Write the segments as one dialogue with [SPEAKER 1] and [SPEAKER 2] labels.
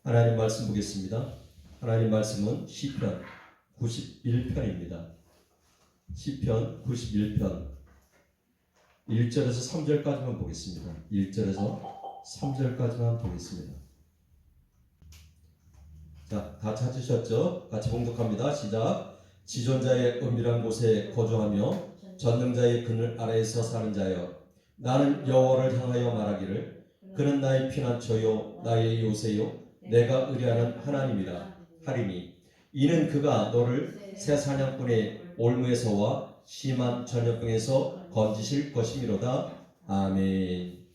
[SPEAKER 1] 하나님 말씀 보겠습니다. 하나님 말씀은 시편 91편입니다. 시편 91편 1절에서 3절까지만 보겠습니다. 1절에서 3절까지만 보겠습니다. 자, 다 찾으셨죠? 같이 봉독합니다. 시작. 지존자의 은밀한 곳에 거주하며 전능자의 그늘 아래에서 사는 자여, 나는 여호와를 향하여 말하기를 그는 나의 피난처요 나의 요새요 내가 의뢰하는 하나님이라 하리니, 이는 그가 너를 새 사냥꾼의 올무에서와 심한 전염병에서 건지실 것이미로다. 아멘.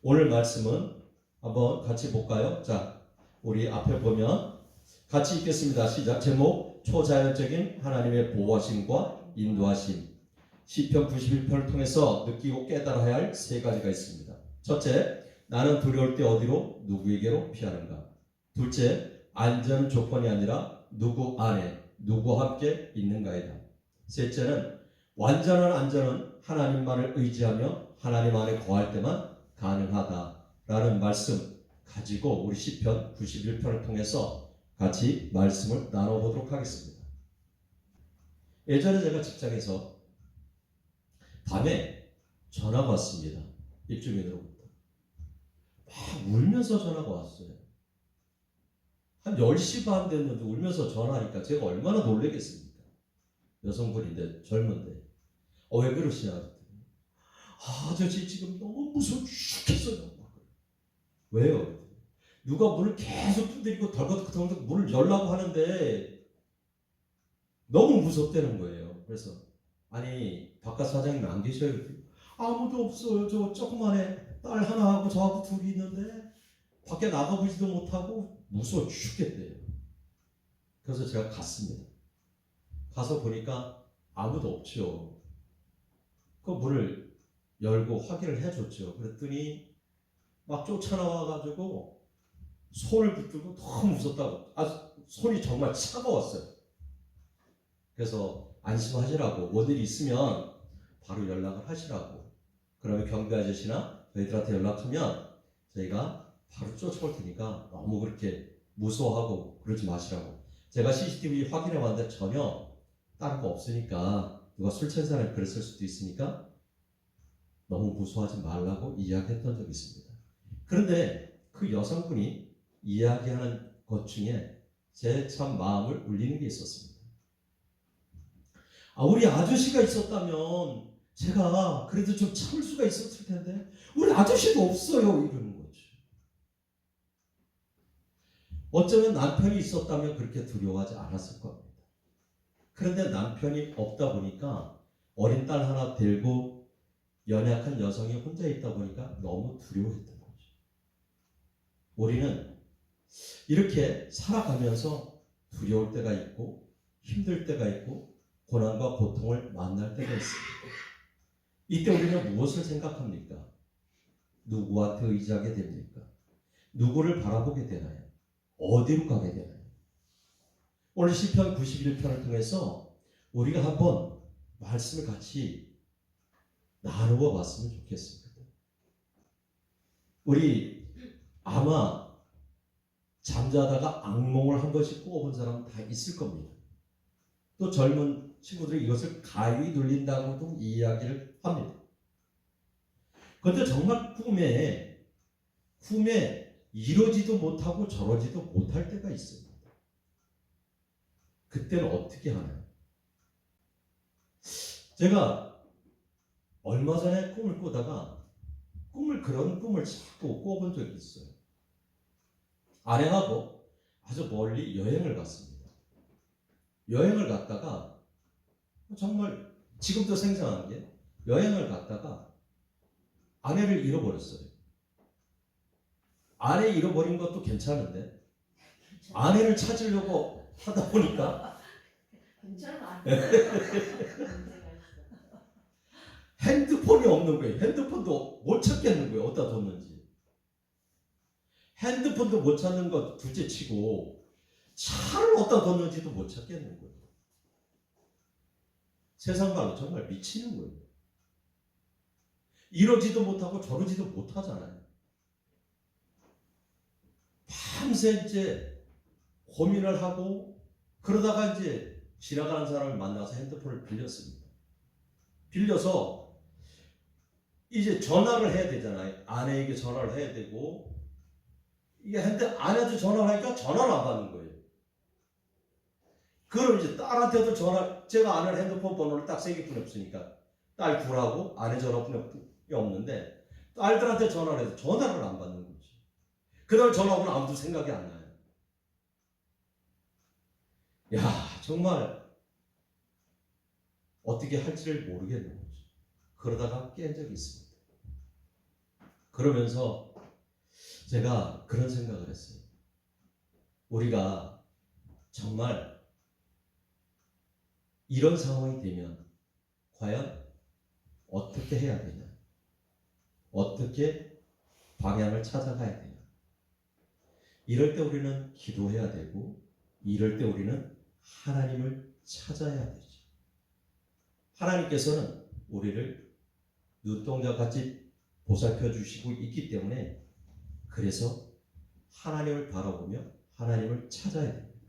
[SPEAKER 1] 오늘 말씀은 한번 같이 볼까요? 자, 우리 앞에 보면 같이 읽겠습니다. 시작. 제목, 초자연적인 하나님의 보호하심과 인도하심. 시편 91편을 통해서 느끼고 깨달아야 할 세 가지가 있습니다. 첫째, 나는 두려울 때 어디로, 누구에게로 피하는가? 둘째, 안전은 조건이 아니라 누구 안에, 누구와 함께 있는가이다. 셋째는 완전한 안전은 하나님만을 의지하며 하나님 안에 거할 때만 가능하다라는 말씀 가지고 우리 시편 91편을 통해서 같이 말씀을 나눠보도록 하겠습니다. 예전에 제가 직장에서 밤에 전화가 왔습니다. 입주민으로부터. 막 울면서 전화가 왔어요. 한 10시 반 됐는데 울면서 전화하니까 제가 얼마나 놀라겠습니까? 여성분인데 젊은데. 왜 그러시냐 그랬더니, 아저씨 지금 너무 무서워 죽겠어요. 왜요? 누가 문을 계속 두드리고 덜컥덜컥 문을 열라고 하는데 너무 무섭다는 거예요. 그래서 아니 바깥 사장님 안 계셔요? 아무도 없어요. 저 조그만해 딸 하나하고 저하고 둘이 있는데 밖에 나가보지도 못하고 무서워 죽겠대요. 그래서 제가 갔습니다. 가서 보니까 아무도 없죠. 그 문을 열고 확인을 해줬죠. 그랬더니 막 쫓아나와가지고 손을 붙들고 너무 무섭다고. 손이 정말 차가웠어요. 그래서 안심하시라고, 뭔 일이 있으면 바로 연락을 하시라고. 그러면 경비 아저씨나 저희들한테 연락하면 저희가 바로 쫓아올 테니까 너무 그렇게 무서워하고 그러지 마시라고. 제가 CCTV 확인해 봤는데 전혀 다른 거 없으니까, 누가 술 취한 사람이 그랬을 수도 있으니까 너무 무서워하지 말라고 이야기했던 적이 있습니다. 그런데 그 여성분이 이야기하는 것 중에 제 참 마음을 울리는 게 있었습니다. 우리 아저씨가 있었다면 제가 그래도 좀 참을 수가 있었을 텐데 우리 아저씨도 없어요, 이러는 거죠. 어쩌면 남편이 있었다면 그렇게 두려워하지 않았을 겁니다. 그런데 남편이 없다 보니까 어린 딸 하나 데리고 연약한 여성이 혼자 있다 보니까 너무 두려워했던 거죠. 우리는 이렇게 살아가면서 두려울 때가 있고 힘들 때가 있고 고난과 고통을 만날 때가 있습니다. 이때 우리는 무엇을 생각합니까? 누구한테 의지하게 됩니까? 누구를 바라보게 되나요? 어디로 가게 되나요? 오늘 시편 91편을 통해서 우리가 한번 말씀을 같이 나누어 봤으면 좋겠습니다. 우리 아마 잠자다가 악몽을 한 번씩 꾸어본 사람 다 있을 겁니다. 또 젊은 친구들이 이것을 가위 눌린다고도 이야기를 합니다. 그런데 정말 꿈에 이러지도 못하고 저러지도 못할 때가 있습니다. 그때는 어떻게 하나요? 제가 얼마 전에 꿈을 꾸다가 그런 꿈을 자꾸 꿔본 적이 있어요. 아내하고 아주 멀리 여행을 갔습니다. 여행을 갔다가 정말 지금도 생생한 게, 여행을 갔다가 아내를 잃어버렸어요. 아내 잃어버린 것도 괜찮은데 아내를 찾으려고 하다 보니까 핸드폰이 없는 거예요. 핸드폰도 못 찾겠는 거예요. 어디다 뒀는지. 핸드폰도 못 찾는 것 둘째 치고 차를 어디다 뒀는지도 못 찾겠는 거예요. 세상 말로 정말 미치는 거예요. 이러지도 못하고 저러지도 못하잖아요. 밤새 이제 고민을 하고 그러다가 이제 지나가는 사람을 만나서 핸드폰을 빌렸습니다. 빌려서 이제 전화를 해야 되잖아요. 아내에게 전화를 해야 되고 이게 아내한테 전화를 하니까 전화를 안 받는 거예요. 그럼 이제 딸한테도 제가 아내 핸드폰 번호를 딱 3개뿐이 없으니까 딸 둘하고 아내 전화뿐이 없는데 딸들한테 전화를 해서 전화를 안 받는 거지. 그 다음에 전화하고는 아무도 생각이 안 나요. 야, 정말 어떻게 할지를 모르겠는 거죠. 그러다가 깬 적이 있습니다. 그러면서 제가 그런 생각을 했어요. 우리가 정말 이런 상황이 되면 과연 어떻게 해야 되냐? 어떻게 방향을 찾아가야 되냐? 이럴 때 우리는 기도해야 되고 이럴 때 우리는 하나님을 찾아야 되죠. 하나님께서는 우리를 눈동자같이 보살펴 주시고 있기 때문에 그래서 하나님을 바라보며 하나님을 찾아야 됩니다.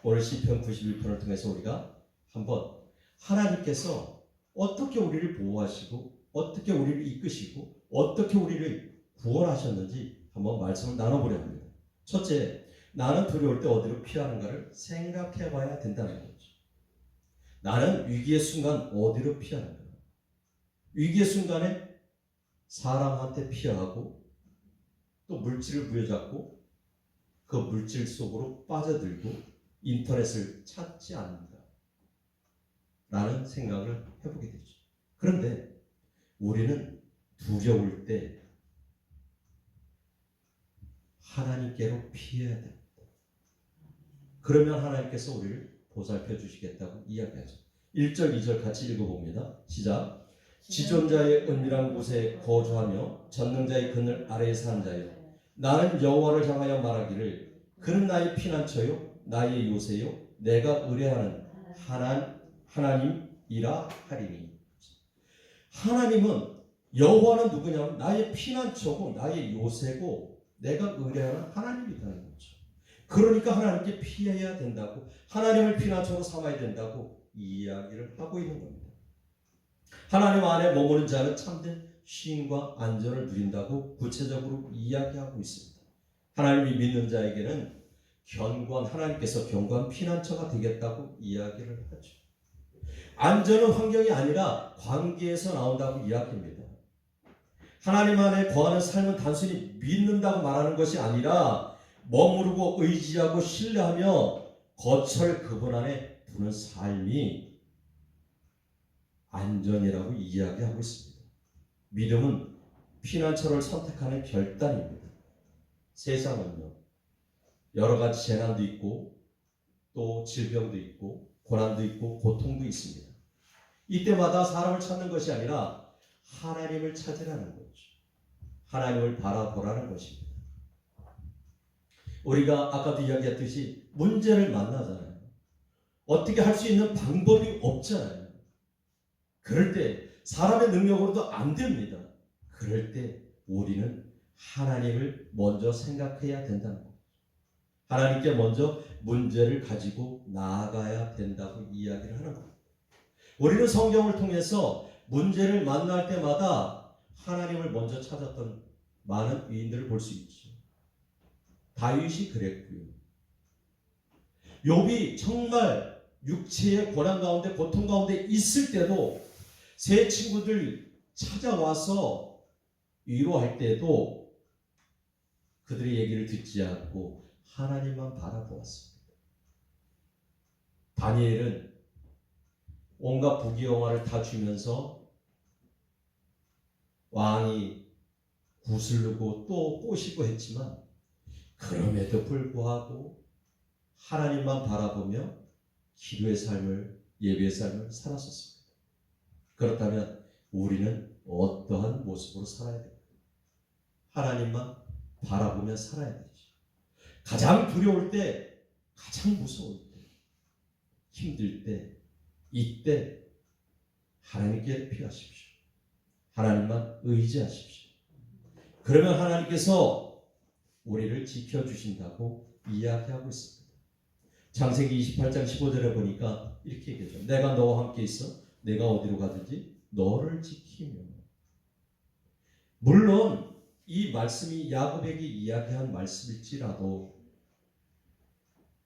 [SPEAKER 1] 오늘 시편 91편을 통해서 우리가 한번 하나님께서 어떻게 우리를 보호하시고 어떻게 우리를 이끄시고 어떻게 우리를 구원하셨는지 한번 말씀을 나눠보려 합니다. 첫째, 나는 두려울 때 어디로 피하는가를 생각해 봐야 된다는 거죠. 나는 위기의 순간 어디로 피하는가? 위기의 순간에 사람한테 피하고 또 물질을 부여잡고 그 물질 속으로 빠져들고 인터넷을 찾지 않는다 라는 생각을 해보게 되죠. 그런데 우리는 두려울 때 하나님께로 피해야 됩니다. 그러면 하나님께서 우리를 보살펴 주시겠다고 이야기하죠. 1절 2절 같이 읽어봅니다. 시작. 지존자의 은밀한 곳에 거주하며 전능자의 그늘 아래에 사는 자여, 나는 여호와를 향하여 말하기를 그는 나의 피난처요 나의 요새요 내가 의뢰하는 하나님이라 하리니. 하나님은 여호와는 누구냐면 나의 피난처고 나의 요새고 내가 의뢰하는 하나님이라는 거죠. 그러니까 하나님께 피해야 된다고, 하나님을 피난처로 삼아야 된다고 이야기를 하고 있는 겁니다. 하나님 안에 머무는 자는 참된 쉼과 안전을 누린다고 구체적으로 이야기하고 있습니다. 하나님이 믿는 자에게는 하나님께서 견고한 피난처가 되겠다고 이야기를 하죠. 안전은 환경이 아니라 관계에서 나온다고 이야기합니다. 하나님 안에 거하는 삶은 단순히 믿는다고 말하는 것이 아니라 머무르고 의지하고 신뢰하며 거처를 그분 안에 두는 삶이 안전이라고 이야기하고 있습니다. 믿음은 피난처를 선택하는 결단입니다. 세상은요, 여러 가지 재난도 있고 또 질병도 있고 고난도 있고 고통도 있습니다. 이때마다 사람을 찾는 것이 아니라 하나님을 찾으라는 거죠. 하나님을 바라보라는 것입니다. 우리가 아까도 이야기했듯이 문제를 만나잖아요. 어떻게 할 수 있는 방법이 없잖아요. 그럴 때 사람의 능력으로도 안 됩니다. 그럴 때 우리는 하나님을 먼저 생각해야 된다는 거죠. 하나님께 먼저 문제를 가지고 나아가야 된다고 이야기를 하는 겁니다. 우리는 성경을 통해서 문제를 만날 때마다 하나님을 먼저 찾았던 많은 위인들을 볼 수 있죠. 다윗이 그랬고요. 욥이 정말 육체의 고난 가운데 고통 가운데 있을 때도 세 친구들 찾아와서 위로할 때도 그들의 얘기를 듣지 않고 하나님만 바라보았습니다. 다니엘은 온갖 부귀영화를 다 주면서 왕이 구슬르고 또 꼬시고 했지만 그럼에도 불구하고 하나님만 바라보며 기도의 삶을, 예배의 삶을 살았었습니다. 그렇다면 우리는 어떠한 모습으로 살아야 됩니까? 하나님만 바라보며 살아야 되죠. 가장 두려울 때, 가장 무서울 때, 힘들 때, 이때 하나님께 피하십시오. 하나님만 의지하십시오. 그러면 하나님께서 우리를 지켜주신다고 이야기하고 있습니다. 창세기 28장 15절에 보니까 이렇게 얘기하죠. 내가 너와 함께 있어 내가 어디로 가든지 너를 지키며. 물론 이 말씀이 야곱에게 이야기한 말씀일지라도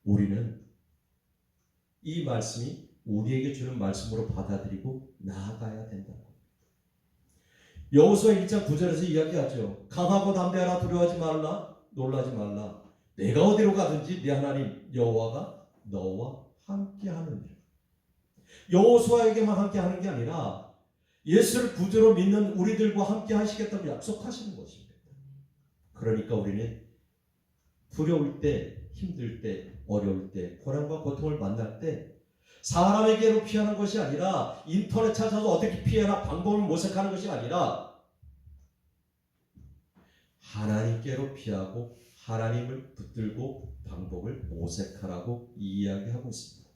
[SPEAKER 1] 우리는 이 말씀이 우리에게 주는 말씀으로 받아들이고 나아가야 된다고. 여호수아 1장 9절에서 이야기하죠. 강하고 담대하라. 두려워하지 말라. 놀라지 말라. 내가 어디로 가든지 네 하나님 여호와가 너와 함께하느니라. 여호수아에게만 함께하는 게 아니라 예수를 구주로 믿는 우리들과 함께 하시겠다고 약속하시는 것입니다. 그러니까 우리는 두려울 때, 힘들 때, 어려울 때, 고난과 고통을 만날 때 사람에게로 피하는 것이 아니라 인터넷 찾아서 어떻게 피해라 방법을 모색하는 것이 아니라 하나님께로 피하고 하나님을 붙들고 방법을 모색하라고 이야기하고 있습니다.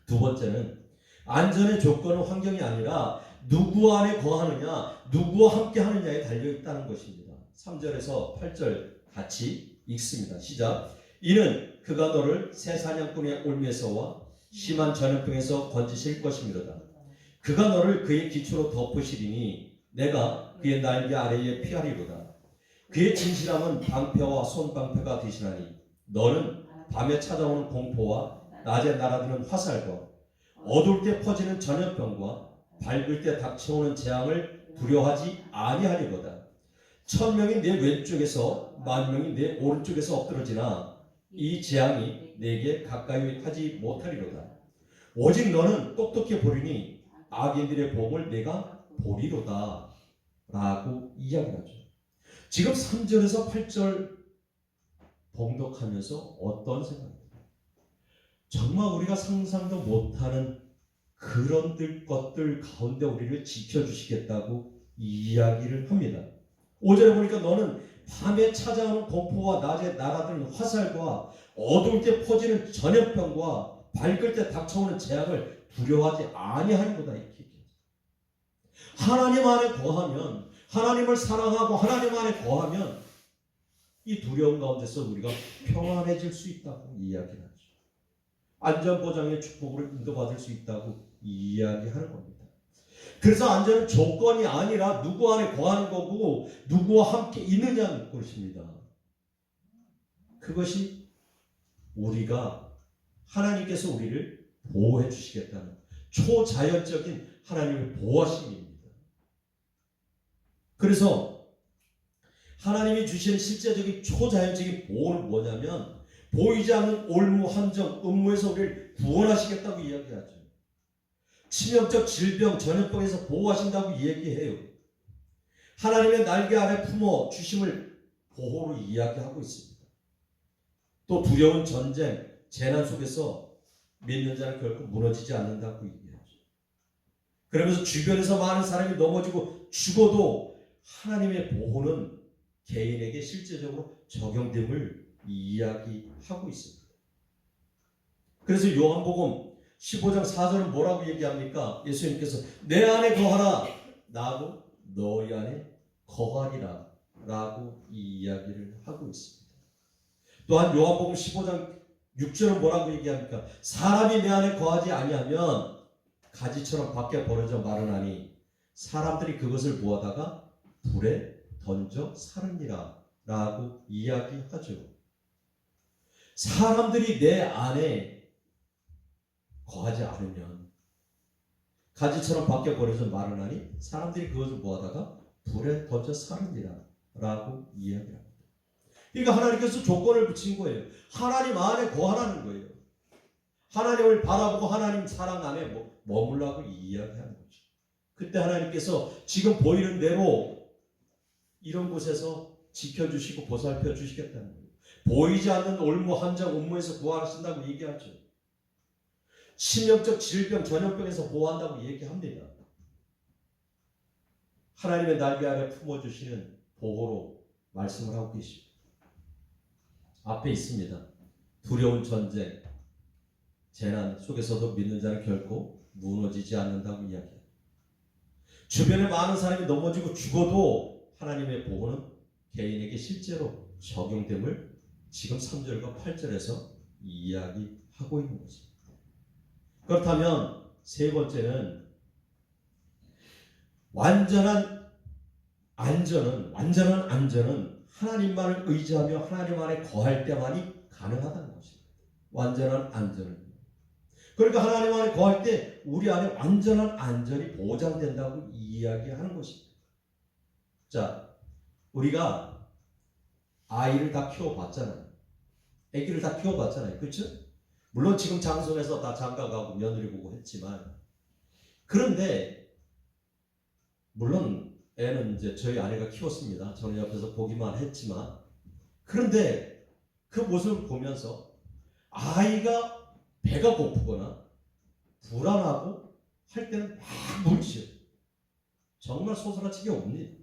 [SPEAKER 1] 두 번째는 안전의 조건은 환경이 아니라 누구 안에 거하느냐, 누구와 함께 하느냐에 달려있다는 것입니다. 3절에서 8절 같이 읽습니다. 시작. 이는 그가 너를 새 사냥꾼의 올매서와 심한 전염병에서 건지실 것이미로다. 그가 너를 그의 기초로 덮으시리니 내가 그의 날개 아래에 피하리로다. 그의 진실함은 방패와 손방패가 되시나니 너는 밤에 찾아오는 공포와 낮에 날아드는 화살과 어두울 때 퍼지는 전염병과 밝을 때 닥쳐오는 재앙을 두려워하지 아니하리로다. 1000명이 내 왼쪽에서 10,000명이 내 오른쪽에서 엎드러지나 이 재앙이 내게 가까이 하지 못하리로다. 오직 너는 똑똑히 보리니 악인들의 복을 내가 보리로다 라고 이야기하죠. 지금 3절에서 8절 봉독하면서 어떤 생각입니까? 정말 우리가 상상도 못하는 그런 것들 가운데 우리를 지켜주시겠다고 이야기를 합니다. 5절에 보니까 너는 밤에 찾아오는 공포와 낮에 날아드는 화살과 어두울 때 퍼지는 전염병과 밝을 때 닥쳐오는 재앙을 두려워하지 아니하리로다 이렇게 얘기했어요. 하나님 안에 거하면, 하나님을 사랑하고 하나님 안에 거하면 이 두려움 가운데서 우리가 평안해질 수 있다고 이야기를 하죠. 안전보장의 축복으로 인도받을 수 있다고 이야기하는 겁니다. 그래서 안전은 조건이 아니라 누구 안에 거하는 거고 누구와 함께 있느냐는 것입니다. 그것이 우리가 하나님께서 우리를 보호해 주시겠다는 초자연적인 하나님의 보호하심입니다. 그래서 하나님이 주시는 실제적인 초자연적인 보호는 뭐냐면 보이지 않는 올무, 함정, 음모에서 우리를 구원하시겠다고 이야기하죠. 치명적 질병, 전염병에서 보호하신다고 얘기해요. 하나님의 날개 아래 품어 주심을 보호로 이야기하고 있습니다. 또 두려운 전쟁, 재난 속에서 믿는 자는 결코 무너지지 않는다고 얘기하죠. 그러면서 주변에서 많은 사람이 넘어지고 죽어도 하나님의 보호는 개인에게 실제적으로 적용됨을 이야기하고 있습니다. 그래서 요한복음 15장 4절은 뭐라고 얘기합니까? 예수님께서 내 안에 거하라 나도 너희 안에 거하리라 라고 이야기를 하고 있습니다. 또한 요한복음 15장 6절은 뭐라고 얘기합니까? 사람이 내 안에 거하지 아니하면 가지처럼 밖에 버려져 마르나니 사람들이 그것을 모아다가 불에 던져 사르니라 라고 이야기하죠. 사람들이 내 안에 거하지 않으면 가지처럼 밖에 버려져 마르나니 사람들이 그것을 모아다가 불에 던져 사르니라 라고 이야기합니다. 그러니까 하나님께서 조건을 붙인 거예요. 하나님 안에 거하라는 거예요. 하나님을 바라보고 하나님 사랑 안에 머물라고 이야기하는 거죠. 그때 하나님께서 지금 보이는 대로 이런 곳에서 지켜주시고 보살펴 주시겠다는 거예요. 보이지 않는 올무, 함정, 음모에서 구하신다고 얘기하죠. 치명적 질병, 전염병에서 보호한다고 얘기합니다. 하나님의 날개 아래 품어주시는 보호로 말씀을 하고 계십니다. 앞에 있습니다. 두려운 전쟁, 재난 속에서도 믿는 자는 결코 무너지지 않는다고 이야기합니다. 주변에 많은 사람이 넘어지고 죽어도 하나님의 보호는 개인에게 실제로 적용됨을 지금 3절과 8절에서 이야기하고 있는 것입니다. 그렇다면 세 번째는 완전한 안전은 하나님만을 의지하며 하나님 안에 거할 때만이 가능하다는 것입니다. 완전한 안전은. 그러니까 하나님 안에 거할 때 우리 안에 완전한 안전이 보장된다고 이야기하는 것입니다. 자, 우리가 아이를 다 키워봤잖아요. 아기를 다 키워봤잖아요. 그렇죠? 물론 지금 장성에서 다 장가가고 며느리 보고 했지만, 그런데 물론 애는 이제 저희 아내가 키웠습니다. 저는 옆에서 보기만 했지만, 그런데 그 모습을 보면서 아이가 배가 고프거나 불안하고 할 때는 막 물지요. 정말 소스라치게 옵니다.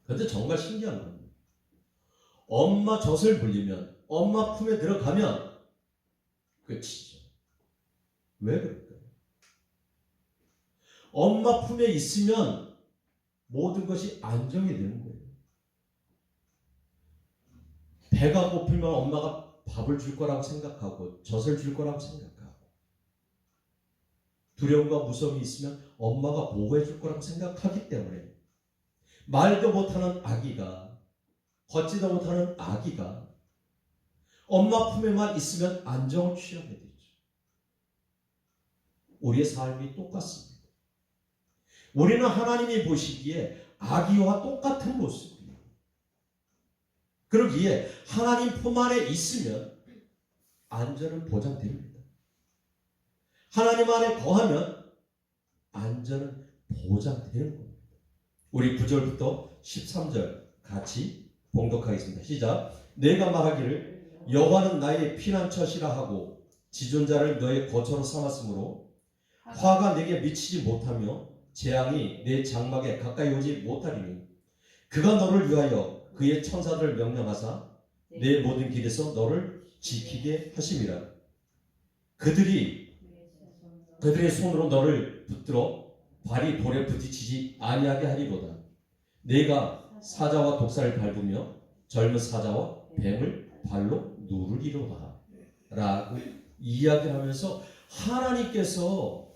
[SPEAKER 1] 그런데 정말 신기한 겁니다. 엄마 젖을 물리면, 엄마 품에 들어가면 끝이죠. 왜 그럴까요? 엄마 품에 있으면 모든 것이 안정이 되는 거예요. 배가 고프면 엄마가 밥을 줄 거라고 생각하고 젖을 줄 거라고 생각하고, 두려움과 무서움이 있으면 엄마가 보호해 줄 거라고 생각하기 때문에 말도 못하는 아기가, 걷지도 못하는 아기가 엄마 품에만 있으면 안정을 취하게 되죠. 우리의 삶이 똑같습니다. 우리는 하나님이 보시기에 아기와 똑같은 모습이에요. 그러기에 하나님 품 안에 있으면 안전은 보장됩니다. 하나님 안에 거하면 안전은 보장되는 겁니다. 우리 9절부터 13절 같이 봉독하겠습니다. 시작. 내가 말하기를 여호와는 나의 피난처시라 하고 지존자를 너의 거처로 삼았으므로 화가 내게 미치지 못하며 재앙이 내 장막에 가까이 오지 못하리니 그가 너를 위하여 그의 천사들을 명령하사 내 모든 길에서 너를 지키게 하심이라. 그들의 손으로 너를 붙들어 발이 돌에 부딪히지 아니하게 하리로다. 내가 사자와 독사를 밟으며 젊은 사자와 뱀을 발로 누르리로다 라고 이야기하면서 하나님께서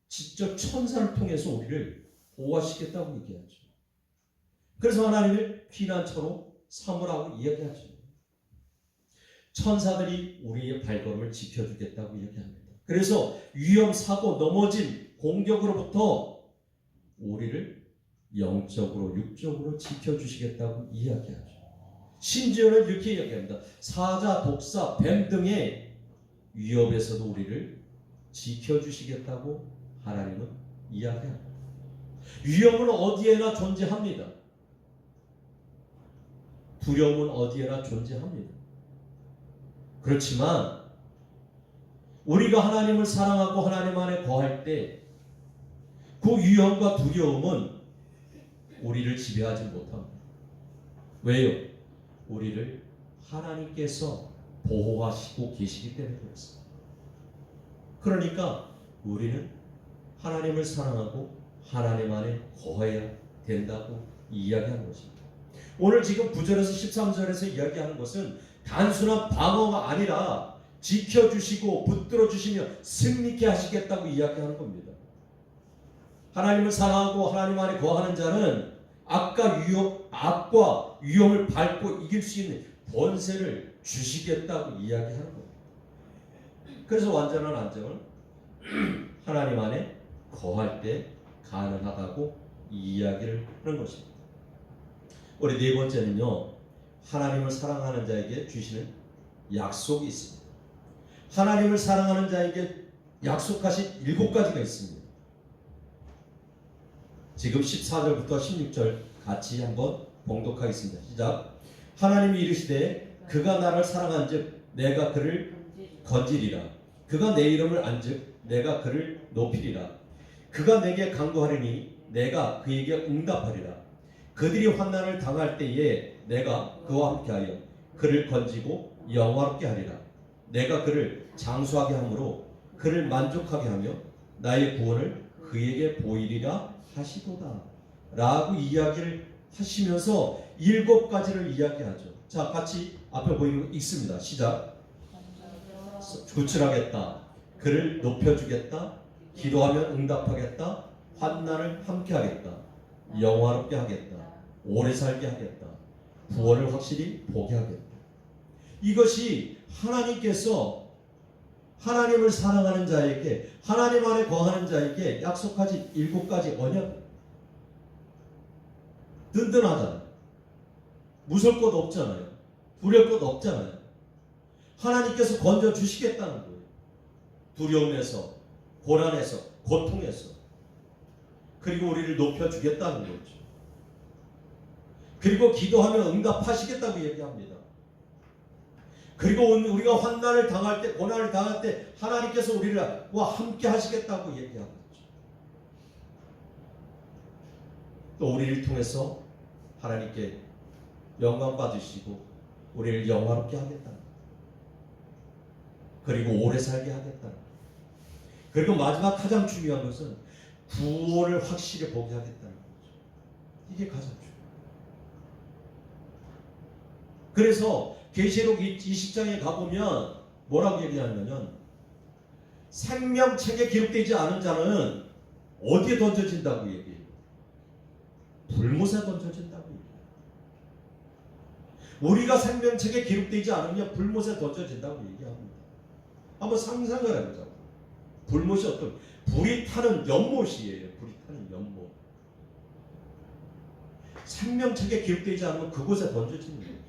[SPEAKER 1] 직접 천사를 통해서 우리를 보호하시겠다고 얘기하죠. 그래서 하나님을 피난처로 삼으라고 이야기하죠. 천사들이 우리의 발걸음을 지켜주겠다고 이야기합니다. 그래서 위험, 사고, 넘어짐, 공격으로부터 우리를 영적으로, 육적으로 지켜주시겠다고 이야기하죠. 심지어는 이렇게 이야기합니다. 사자, 독사, 뱀 등의 위협에서도 우리를 지켜주시겠다고 하나님은 이야기합니다. 위험은 어디에나 존재합니다. 두려움은 어디에나 존재합니다. 그렇지만 우리가 하나님을 사랑하고 하나님 안에 거할 때 그 위험과 두려움은 우리를 지배하지 못합니다. 왜요? 우리를 하나님께서 보호하시고 계시기 때문에 그렇습니다. 그러니까 우리는 하나님을 사랑하고 하나님 안에 거해야 된다고 이야기하는 것입니다. 오늘 지금 9절에서 13절에서 이야기하는 것은 단순한 방어가 아니라 지켜주시고 붙들어주시며 승리케 하시겠다고 이야기하는 겁니다. 하나님을 사랑하고 하나님 안에 거하는 자는 악과 위험을 밟고 이길 수 있는 권세를 주시겠다고 이야기하는 겁니다. 그래서 완전한 안정은 하나님 안에 거할 때 가능하다고 이야기를 하는 것입니다. 우리 네 번째는요, 하나님을 사랑하는 자에게 주시는 약속이 있습니다. 하나님을 사랑하는 자에게 약속하신 7가지가 있습니다. 지금 14절부터 16절 같이 한번 봉독하겠습니다. 시작. 하나님이 이르시되 그가 나를 사랑한즉 내가 그를 건지리라. 그가 내 이름을 안즉 내가 그를 높이리라. 그가 내게 간구하리니 내가 그에게 응답하리라. 그들이 환난을 당할 때에 내가 그와 함께하여 그를 건지고 영화롭게 하리라. 내가 그를 장수하게 함으로 그를 만족하게 하며 나의 구원을 그에게 보이리라 하시도다 라고 이야기를 하시면서 7가지를 이야기하죠. 자, 같이 앞에 보이고 읽습니다. 시작. 구출하겠다. 그를 높여주겠다. 기도하면 응답하겠다. 환난을 함께 하겠다. 영화롭게 하겠다. 오래 살게 하겠다. 구원을 확실히 보게 하겠다. 이것이 하나님께서 하나님을 사랑하는 자에게, 하나님 안에 거하는 자에게 약속하신 7가지 언약. 든든하잖아요. 무서울 것 없잖아요. 두려울 것 없잖아요. 하나님께서 건져 주시겠다는 거예요. 두려움에서, 고난에서, 고통에서. 그리고 우리를 높여주겠다는 거죠. 그리고 기도하면 응답하시겠다고 얘기합니다. 그리고 우리가 환난을 당할 때, 고난을 당할 때 하나님께서 우리와 함께 하시겠다고 얘기하고 있죠. 또 우리를 통해서 하나님께 영광 받으시고 우리를 영화롭게 하겠다. 그리고 오래 살게 하겠다. 그리고 마지막 가장 중요한 것은 구원을 확실히 보게 하겠다는 거죠. 이게 가장 중요해요. 그래서 계시록 20장에 가보면 뭐라고 얘기하냐면 생명책에 기록되지 않은 자는 어디에 던져진다고 얘기해요? 불못에 던져진다고 얘기해요. 우리가 생명책에 기록되지 않으면 불못에 던져진다고 얘기합니다. 한번 상상을 해보자고. 불못이 어떤 불이 타는 연못이에요. 불이 타는 연못. 생명책에 기록되지 않으면 그곳에 던져지는 거죠.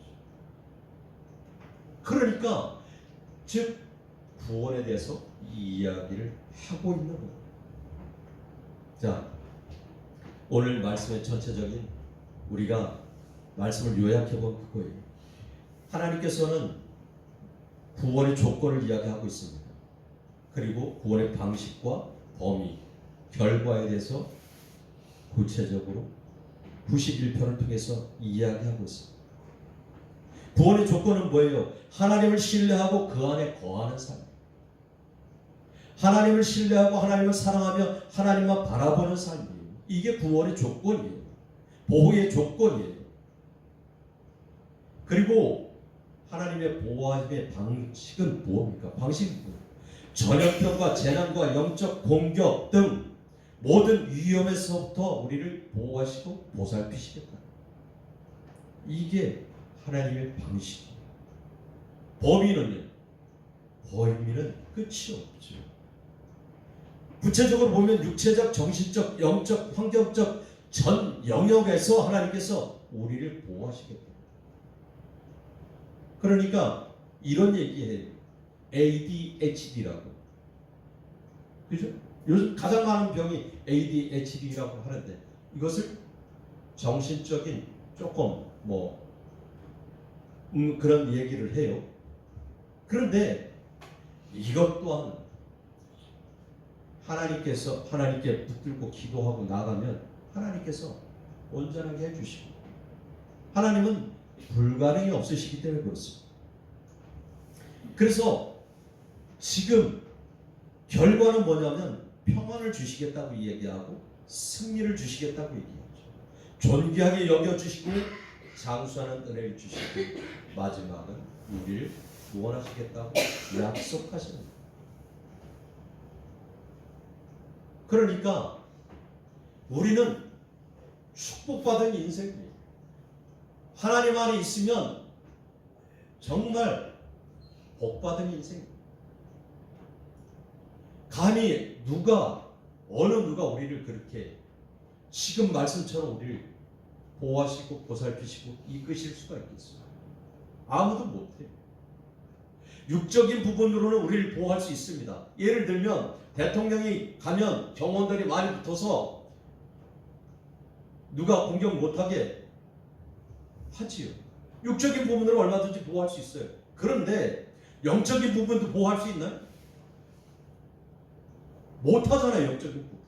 [SPEAKER 1] 그러니까 즉 구원에 대해서 이 이야기를 하고 있는 거예요. 자, 오늘 말씀의 전체적인 우리가 말씀을 요약해본 그거예요. 하나님께서는 구원의 조건을 이야기하고 있습니다. 그리고 구원의 방식과 범위, 결과에 대해서 구체적으로 91편을 통해서 이야기하고 있습니다. 구원의 조건은 뭐예요? 하나님을 신뢰하고 그 안에 거하는 삶. 하나님을 신뢰하고 하나님을 사랑하며 하나님만 바라보는 삶이에요. 이게 구원의 조건이에요. 보호의 조건이에요. 그리고 하나님의 보호하심의 방식은 뭡니까? 방식은 뭐예요? 전염병과 재난과 영적 공격 등 모든 위험에서부터 우리를 보호하시고 보살피시겠다. 이게 하나님의 방식이에요. 범위는요? 범위는 끝이 없죠. 구체적으로 보면 육체적, 정신적, 영적, 환경적 전 영역에서 하나님께서 우리를 보호하시겠다. 그러니까 이런 얘기해요. ADHD라고. 그죠? 요즘 가장 많은 병이 ADHD라고 하는데 이것을 정신적인 조금 그런 얘기를 해요. 그런데 이것 또한 하나님께 붙들고 기도하고 나가면 하나님께서 온전하게 해주시고 하나님은 불가능이 없으시기 때문에 그렇습니다. 그래서 지금 결과는 뭐냐면 평안을 주시겠다고 얘기하고 승리를 주시겠다고 얘기하죠. 존귀하게 여겨주시고 장수하는 은혜를 주시고 마지막은 우리를 구원하시겠다고 약속하시는 거예요. 그러니까 우리는 축복받은 인생이에요. 하나님 안에 있으면 정말 복받은 인생이에요. 감히 어느 누가 우리를 그렇게 지금 말씀처럼 우리를 보호하시고 보살피시고 이끄실 수가 있겠어요? 아무도 못해요. 육적인 부분으로는 우리를 보호할 수 있습니다. 예를 들면 대통령이 가면 경호원들이 많이 붙어서 누가 공격 못하게 하지요. 육적인 부분으로 얼마든지 보호할 수 있어요. 그런데 영적인 부분도 보호할 수 있나요? 못하잖아요. 영적인 부분.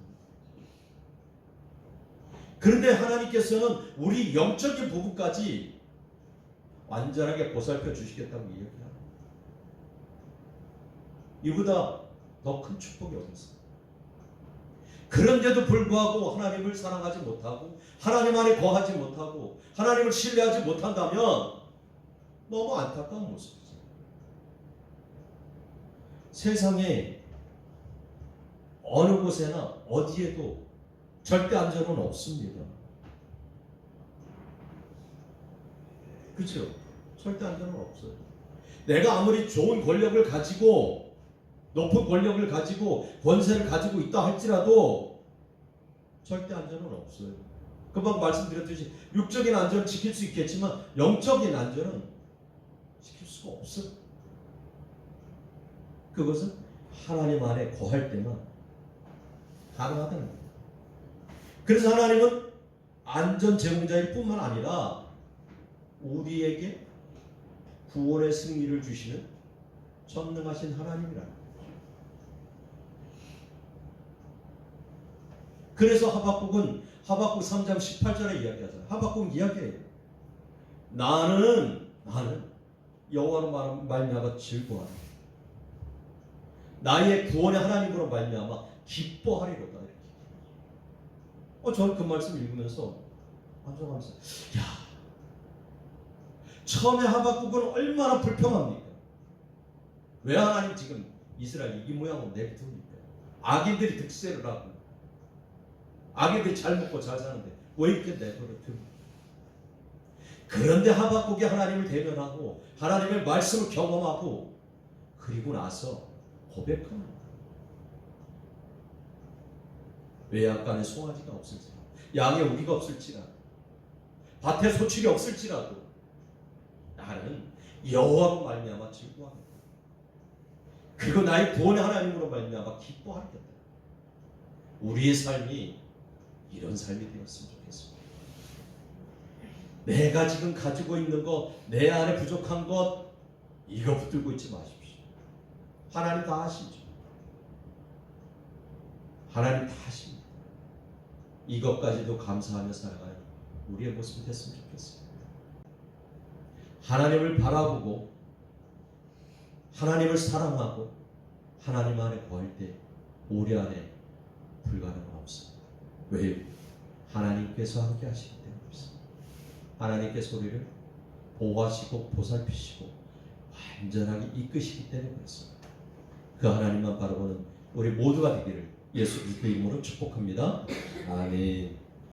[SPEAKER 1] 그런데 하나님께서는 우리 영적인 부분까지 완전하게 보살펴 주시겠다고 이야기합니다. 이보다 더 큰 축복이 어디 있어요? 그런데도 불구하고 하나님을 사랑하지 못하고 하나님 안에 거하지 못하고 하나님을 신뢰하지 못한다면 너무 안타까운 모습이죠. 세상에 어느 곳에나 어디에도 절대 안전은 없습니다. 그렇죠? 절대 안전은 없어요. 내가 아무리 좋은 권력을 가지고 높은 권력을 가지고 권세를 가지고 있다 할지라도 절대 안전은 없어요. 금방 말씀드렸듯이 육적인 안전은 지킬 수 있겠지만 영적인 안전은 지킬 수가 없어요. 그것은 하나님 안에 거할 때만 가능하다는 거예요. 그래서 하나님은 안전 제공자일 뿐만 아니라 우리에게 구원의 승리를 주시는 전능하신 하나님이라는 거예요. 그래서 하박국은 하박국 3장 18절에 이야기하잖아요. 하박국 이야기해요. 나는 여호와로 말미암아 즐거워하라. 나의 구원의 하나님으로 말미암아 기뻐하리로다. 이렇게. 저는 그 말씀 읽으면서 반성하면서 처음에 하박국은 얼마나 불평합니까? 왜 하나님 지금 이스라엘 이 모양으로 내비둡니까? 악인들이 득세를 하고 악인들이 잘 먹고 잘 사는데 왜 이렇게 내버려 둡니까? 그런데 하박국이 하나님을 대면하고 하나님의 말씀을 경험하고 그리고 나서 고백합니다. 외양간에 송아지가 없을지라도 양에 우리가 없을지라도 밭에 소출이 없을지라도 나는 여호와로 말미암아 즐거워하겠다. 그리고 나의 구원의 하나님으로 말미암아 기뻐하겠다. 우리의 삶이 이런 삶이 되었으면 좋겠습니다. 내가 지금 가지고 있는 것, 내 안에 부족한 것 이거 붙들고 있지 마십시오. 하나님 다 아시죠. 하나님 다 아십니다. 이것까지도 감사하며 살아가는 우리의 모습이 됐으면 좋겠습니다. 하나님을 바라보고 하나님을 사랑하고 하나님 안에 거할 때 우리 안에 불가능은 없습니다. 왜요? 하나님께서 함께 하시기 때문입니다. 하나님께서 우리를 보호하시고 보살피시고 완전하게 이끄시기 때문에 그렇습니다. 그 하나님만 바라보는 우리 모두가 되기를 예수 그리스도의 이름으로 축복합니다. 아멘.